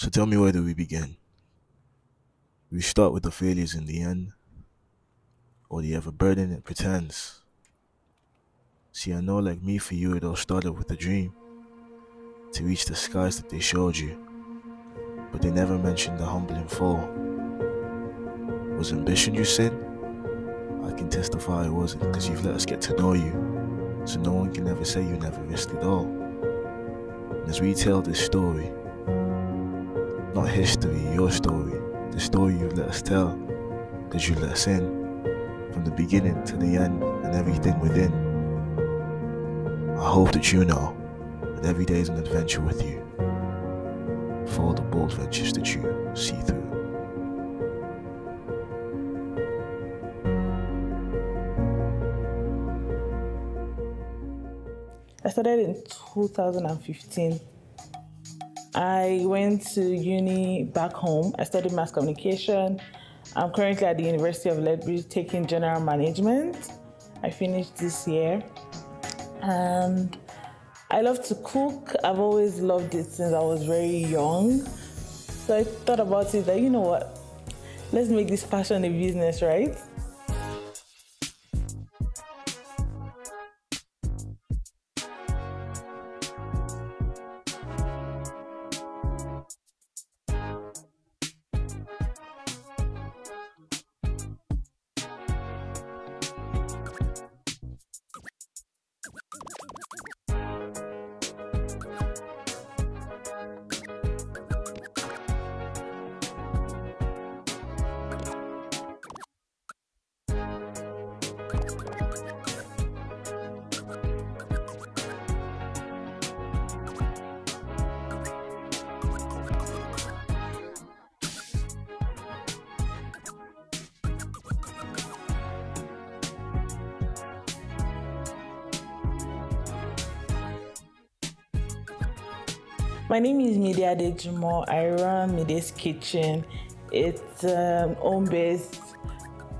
So tell me, where do we begin? We start with the failures in the end, or the ever burden it pretends. See, I know like me, for you it all started with a dream, to reach the skies that they showed you, but they never mentioned the humbling fall. Was ambition your sin? I can testify it wasn't, because you've let us get to know you, so no one can ever say you never risked it all. And as we tell this story, not history, your story, the story you've let us tell, because you let us in, from the beginning to the end and everything within. I hope that you know that every day is an adventure with you, for all the bold ventures that you see through. I started in 2015. I went to uni back home. I studied mass communication. I'm currently at the University of Ledbury taking general management. I finished this year. And I love to cook. I've always loved it since I was very young. So I thought about it that, you know what, let's make this passion a business, right? My name is Mideade Jumo. I run Mide's Kitchen. It's an home-based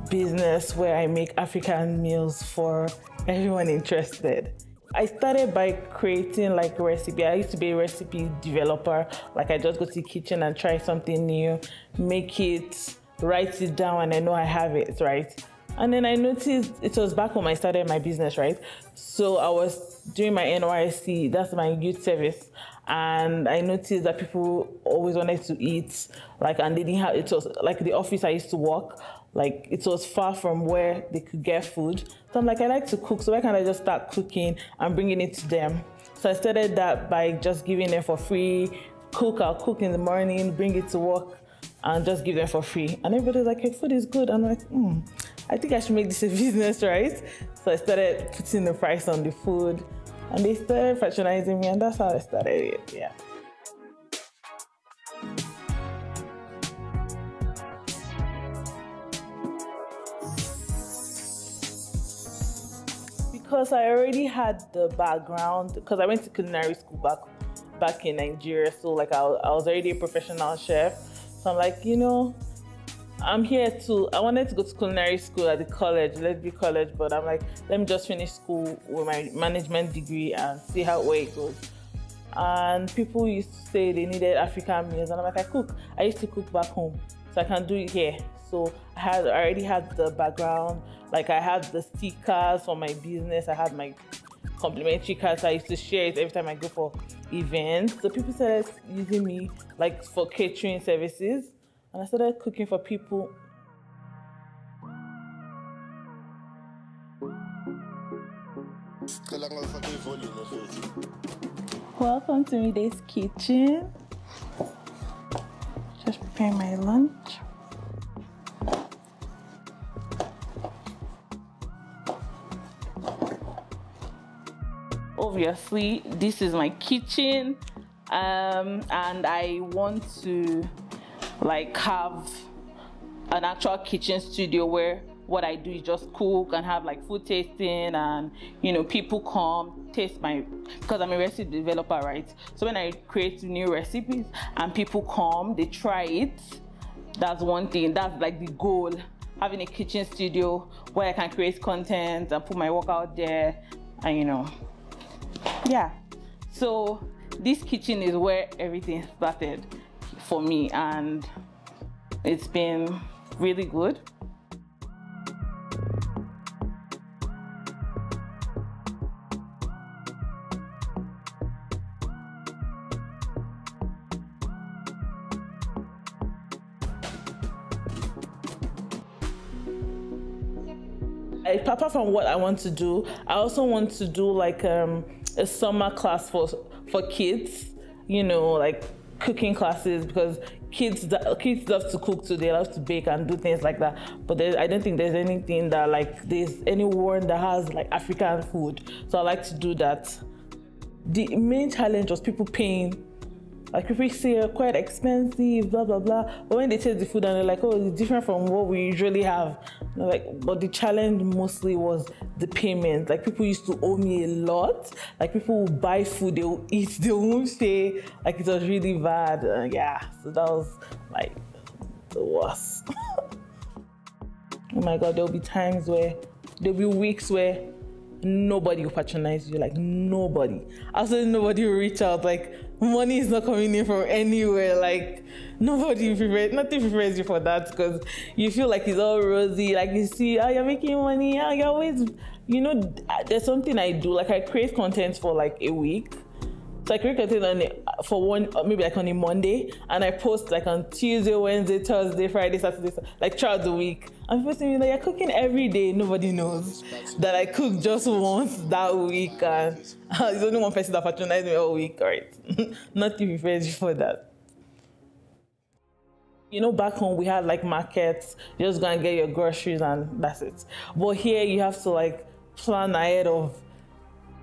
business where I make African meals for everyone interested. I started by creating like a recipe. I used to be a recipe developer. Like I just go to the kitchen and try something new, make it, write it down, and I know I have it, right? And then I noticed it was back when I started my business, right? So I was doing my NYSC, that's my youth service. And I noticed that people always wanted to eat, like, and they didn't have, it was like the office I used to work, like it was far from where they could get food. So I'm like, I like to cook, so why can't I just start cooking and bringing it to them? So I started that by just giving them for free. I'll cook in the morning, bring it to work, and just give them for free. And everybody's like, your food is good. I'm like, I think I should make this a business, right? So I started putting the price on the food, and they started patronizing me, and that's how I started it, yeah. Because I already had the background, because I went to culinary school back in Nigeria, so like I was already a professional chef. So I'm like, you know, I'm here to, I wanted to go to culinary school at the college, Ledbury College, but I'm like, let me just finish school with my management degree and see where it goes. And people used to say they needed African meals, and I'm like, I used to cook back home, so I can do it here. So I already had the background, like I had the stickers for my business, I had my complimentary cards, I used to share it every time I go for events. So people started using me like for catering services. And I started cooking for people. Welcome to Mide's Kitchen. Just prepare my lunch. Obviously, this is my kitchen, and I want to like have an actual kitchen studio where what I do is just cook and have like food tasting, and you know, people come taste my, because I'm a recipe developer, right? So when I create new recipes and people come, they try it, that's one thing, that's like the goal, having a kitchen studio where I can create content and put my work out there, and you know, yeah. So this kitchen is where everything started. for me, and it's been really good. Apart from what I want to do, I also want to do like a summer class for kids, you know, like cooking classes, because kids love to cook too. They love to bake and do things like that. But I don't think there's anything that like there's anyone that has like African food. So I like to do that. The main challenge was people paying. Like people say are quite expensive, blah blah blah. But when they taste the food and they're like, oh, it's different from what we usually have. Like, but the challenge mostly was the payment. Like people used to owe me a lot. Like people will buy food, they will eat, they won't pay. Like it was really bad. Yeah, so that was like the worst. Oh my God, there'll be weeks where nobody will patronize you, like nobody. Absolutely nobody will reach out, like money is not coming in from anywhere, like nothing prepares you for that, because you feel like it's all rosy, like you see, oh, you're making money, oh, you're always, you know, there's something I do, like I create content for like a week. So I create content for one, maybe like on a Monday, and I post like on Tuesday, Wednesday, Thursday, Friday, Saturday, like throughout the week. And people say, you're cooking every day. Nobody knows that I cook just once that week, and there's only one person that patronizes me all week, right? Nothing prepares you for that. You know, back home we had like markets. You just go and get your groceries and that's it. But here you have to like plan ahead of.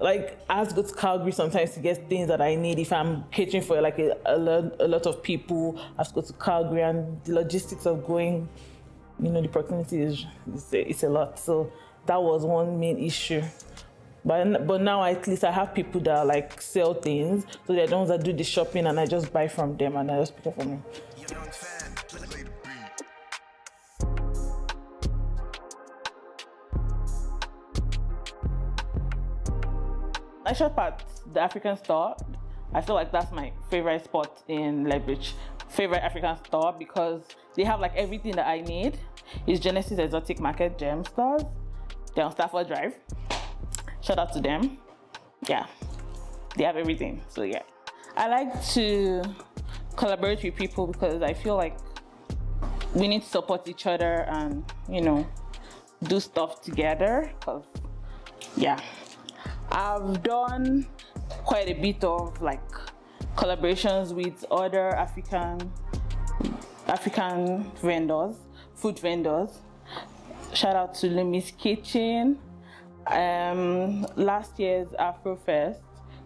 Like, I have to go to Calgary sometimes to get things that I need. If I'm catering for like a lot of people, I have to go to Calgary, and the logistics of going, you know, the proximity is a lot. So that was one main issue. But now at least I have people that like sell things, so they're the ones that do the shopping, and I just buy from them and I just pick up from them. I shop at the African store. I feel like that's my favorite spot in Lethbridge. Favorite African store, because they have like everything that I need. It's Genesis Exotic Market Gem Stores. They're on Stafford Drive. Shout out to them. Yeah, they have everything. So yeah, I like to collaborate with people because I feel like we need to support each other and, you know, do stuff together. Cause yeah. I've done quite a bit of like collaborations with other African vendors, food vendors. Shout out to Lumi's Kitchen. Last year's Afrofest,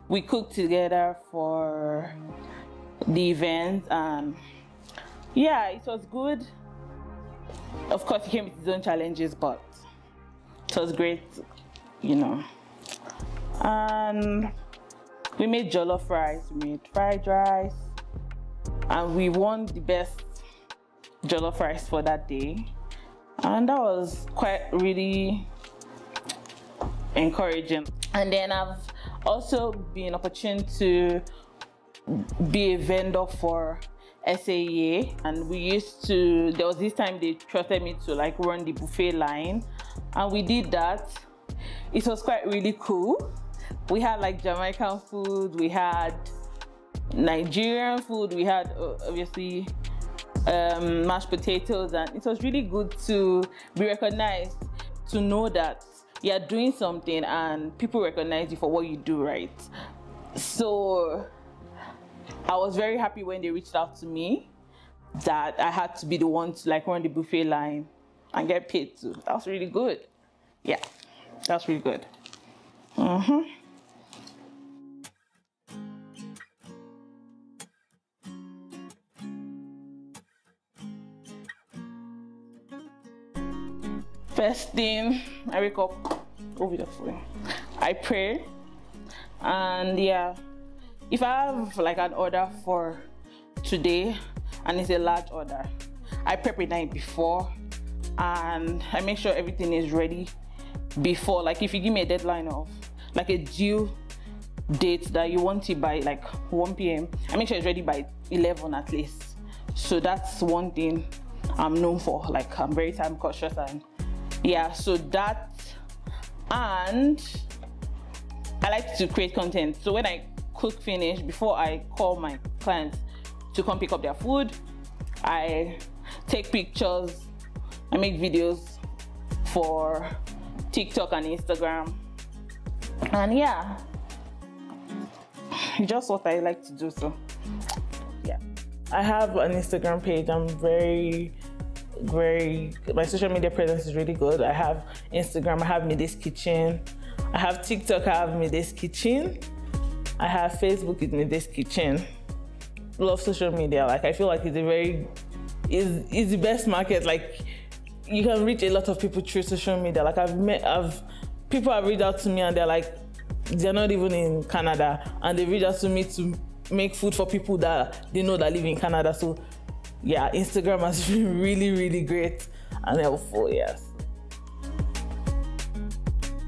we cooked together for the event, and yeah, it was good. Of course, it came with its own challenges, but it was great, you know. And we made jollof rice, we made fried rice, and we won the best jollof rice for that day. And that was quite really encouraging. And then I've also been opportune to be a vendor for SAEA, and there was this time they trusted me to like run the buffet line, and we did that. It was quite really cool. We had like Jamaican food, we had Nigerian food, we had obviously mashed potatoes, and it was really good to be recognized, to know that you're doing something and people recognize you for what you do, right? So I was very happy when they reached out to me that I had to be the one to like run the buffet line and get paid too. That was really good. Yeah, that's really good. First thing, I wake up, obviously, I pray, and yeah, if I have like an order for today and it's a large order, I prep a night before and I make sure everything is ready before. Like if you give me a deadline of like a due date that you want it by like 1 p.m, I make sure it's ready by 11 at least, So that's one thing I'm known for. Like, I'm very time cautious, and yeah, so that, and I like to create content. So when I cook finish, before I call my clients to come pick up their food, I take pictures, I make videos for TikTok and Instagram, and yeah, just what I like to do. So yeah, I have an Instagram page. I'm my social media presence is really good. I have Instagram, I have Mide's Kitchen. I have TikTok, I have Mide's Kitchen. I have Facebook, it's Mide's Kitchen. Love social media. Like, I feel like it's the best market. Like, you can reach a lot of people through social media. Like, people have reached out to me and they're not even in Canada, and they reach out to me to make food for people that they know that live in Canada. So yeah, Instagram has been really, really great and helpful, yes.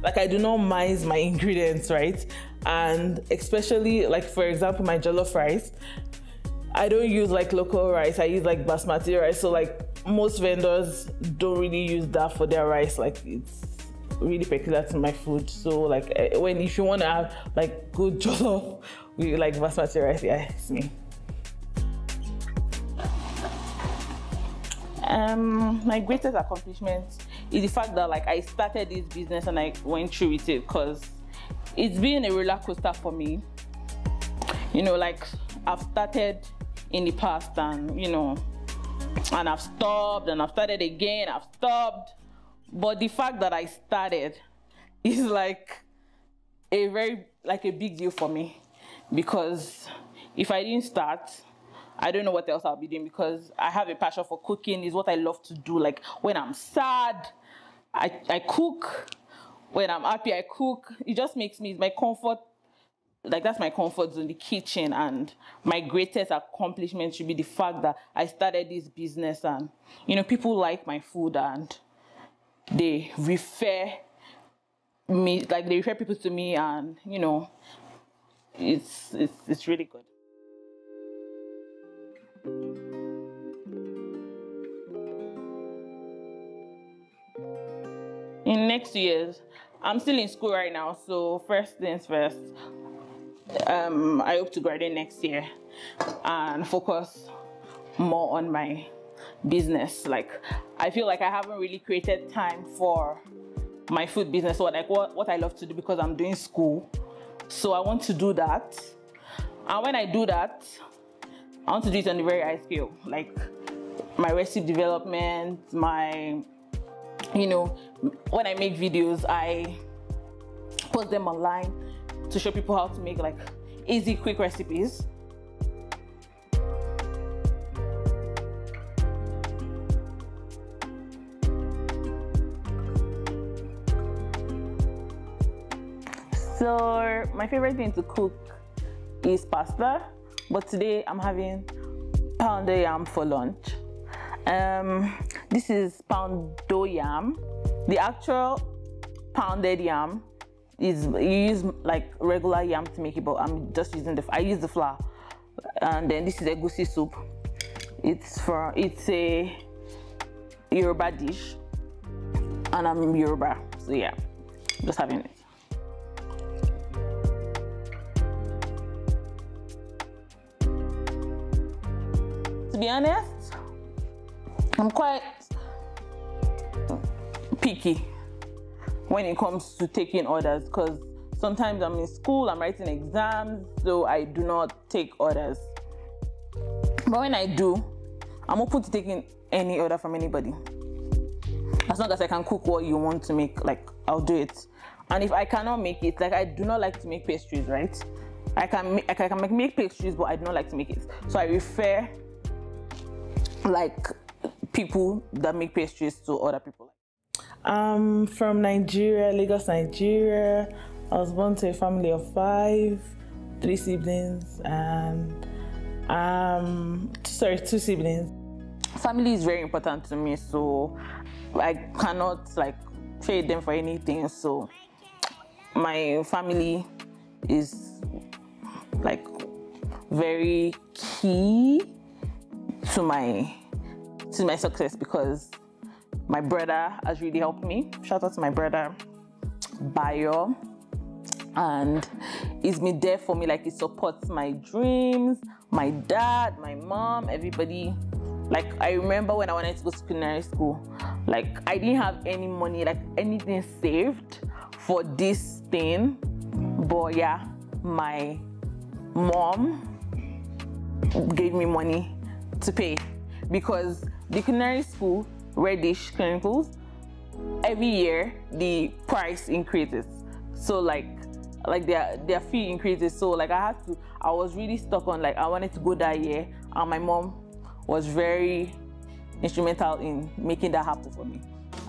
Like, I do not mince my ingredients, right? And especially, like, for example, my jollof rice, I don't use like local rice, I use like basmati rice. So like, most vendors don't really use that for their rice. Like, it's really peculiar to my food. So like, if you want to have like good jollof with like basmati rice, yeah, it's me. My greatest accomplishment is the fact that like I started this business and I went through with it, because it's been a roller coaster for me. You know, like, I've started in the past, and you know, and I've stopped, and I've started again, I've stopped. But the fact that I started is like a big deal for me, because if I didn't start, I don't know what else I'll be doing, because I have a passion for cooking. Is what I love to do. Like, when I'm sad, I cook. When I'm happy, I cook. It just makes me, my comfort, like, that's my comfort zone, the kitchen. And my greatest accomplishment should be the fact that I started this business, and you know, people like my food and they refer people to me, and you know, it's really good. In next 2 years, I'm still in school right now, so first things first, I hope to graduate next year and focus more on my business. Like, I feel like I haven't really created time for my food business, or like what I love to do, because I'm doing school. So I want to do that, and when I do that, I want to do it on a very high scale, like my recipe development, you know, when I make videos, I post them online to show people how to make like easy, quick recipes. So my favorite thing to cook is pasta, but today I'm having pounded yam for lunch. This is poundo yam. The actual pounded yam is, you use like regular yam to make it, but I'm just using I use the flour. And then this is egusi soup. It's a Yoruba dish, and I'm Yoruba, so yeah, just having it. To be honest, I'm quite picky when it comes to taking orders, because sometimes I'm in school, I'm writing exams, so I do not take orders. But when I do, I'm open to taking any order from anybody. As long as I can cook what you want to make, like, I'll do it. And if I cannot make it, like, I do not like to make pastries, right? I can make pastries, but I do not like to make it. So I refer like people that make pastries to other people. I'm from Nigeria, Lagos, Nigeria. I was born to a family of 5, 3 siblings, and 2 siblings. Family is very important to me, so I cannot like trade them for anything. So my family is like very key. to my success, because my brother has really helped me. Shout out to my brother Bayo, and he's been there for me. Like, he supports my dreams, my dad, my mom, everybody. Like, I remember when I wanted to go to culinary school, like, I didn't have any money, like anything saved for this thing. But yeah, my mom gave me money to pay, because the culinary school, Reddish Clinicals, every year the price increases. So like their fee increases. So like I was really stuck on, like, I wanted to go that year, and my mom was very instrumental in making that happen for me,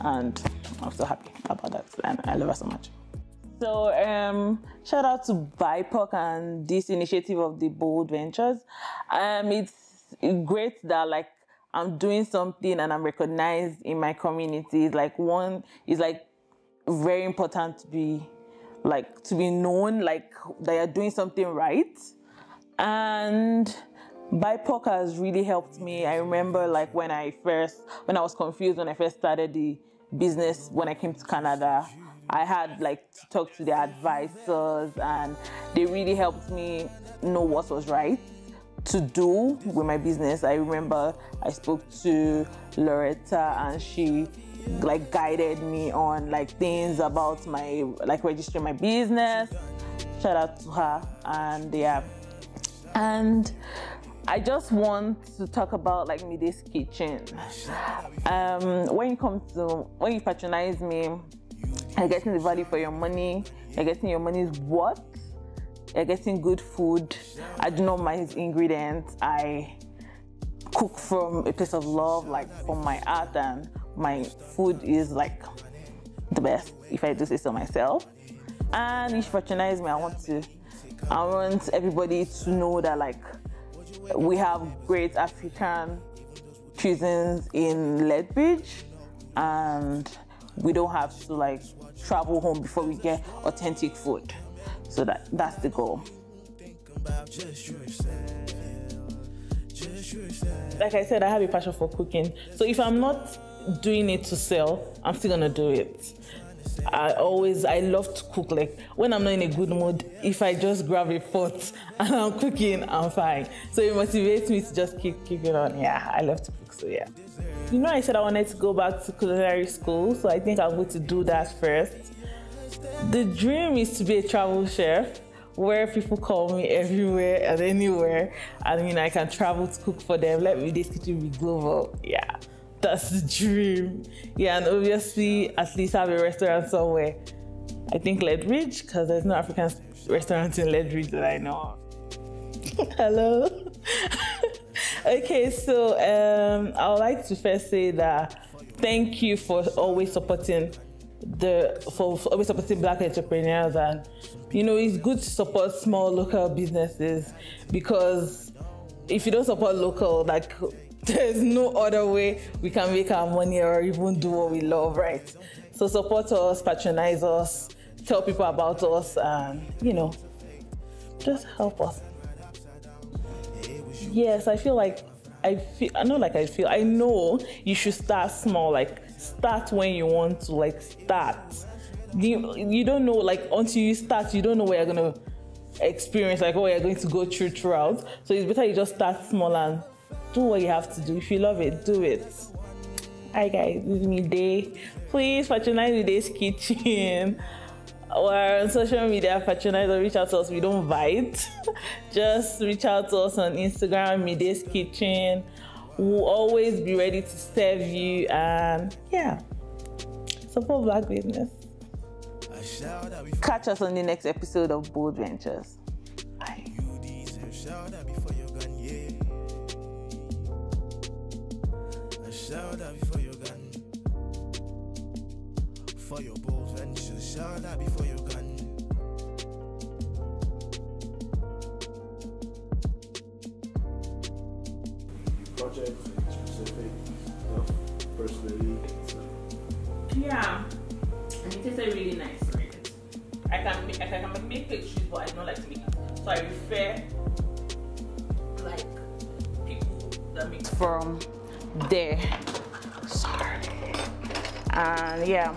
and I'm so happy about that, and I love her so much. So shout out to BIPOC and this initiative of the Bold Ventures. It's great that, like, I'm doing something and I'm recognized in my community. Like, one is, like, very important to be known, like, that you're doing something right. And BIPOC has really helped me. I remember, like, when I was confused when I first started the business when I came to Canada, I had, like, to talk to the advisors, and they really helped me know what was right to do with my business. I remember I spoke to Loretta, and she, like, guided me on, like, things about my, like, registering my business. Shout out to her. And yeah, and I just want to talk about, like, Mide's Kitchen. When you patronize me, you're getting the value for your money, you're getting your money's worth, you're getting good food. I do not mind ingredients. I cook from a place of love, like, from my heart, and my food is, like, the best, if I do say so myself. And if you patronize me, I want everybody to know that, like, we have great African cuisines in Lethbridge, and we don't have to, like, travel home before we get authentic food. So that's the goal. Like I said, I have a passion for cooking. So if I'm not doing it to sell, I'm still gonna do it. I love to cook. Like, when I'm not in a good mood, if I just grab a pot and I'm cooking, I'm fine. So it motivates me to just keep it on. Yeah, I love to cook, so yeah. You know, I said I wanted to go back to culinary school, so I think I'm going to do that first. The dream is to be a travel chef, where people call me everywhere and anywhere, and, you know, I can travel to cook for them. Let Mide's Kitchen be global. Yeah, that's the dream. Yeah, and obviously at least have a restaurant somewhere. I think Lethbridge, because there's no African restaurant in Lethbridge that I know of. Hello. Okay, so I would like to first say that thank you for always supporting Black entrepreneurs, and, you know, it's good to support small local businesses, because if you don't support local, like, there's no other way we can make our money or even do what we love, right? So support us, patronize us, tell people about us, and, you know, just help us. Yes, I know you should start small. Like, start when you want to, like, start. You don't know, like, until you start, you don't know what you're going to experience, like, what you're going to go throughout. So it's better you just start small and do what you have to do. If you love it, do it. Hi guys, this is Mide. Please patronize Mide's Kitchen. Or on social media, patronize or reach out to us. We don't bite. Just reach out to us on Instagram, Mide's Kitchen. We'll always be ready to serve you, and yeah, support Black business. Catch us on the next episode of Bold Ventures. Bye. For your bold ventures, shout out before you're gone. Project specific stuff, personally. Yeah, and it tastes really nice, right? I can make pastries, but I don't like to make it. So I prefer, like, people from there. Sorry. And yeah,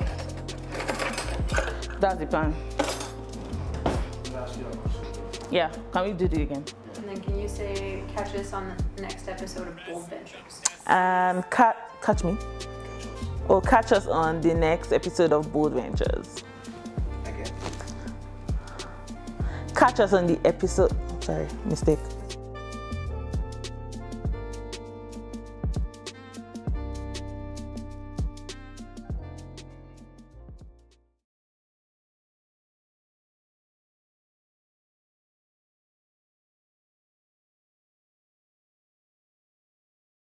that's the plan. Yeah, can we do it again? And then can you say, catch us on the next episode of Bold Ventures? And catch me? Or catch us on the next episode of Bold Ventures. Again. Catch us on the episode, sorry, mistake.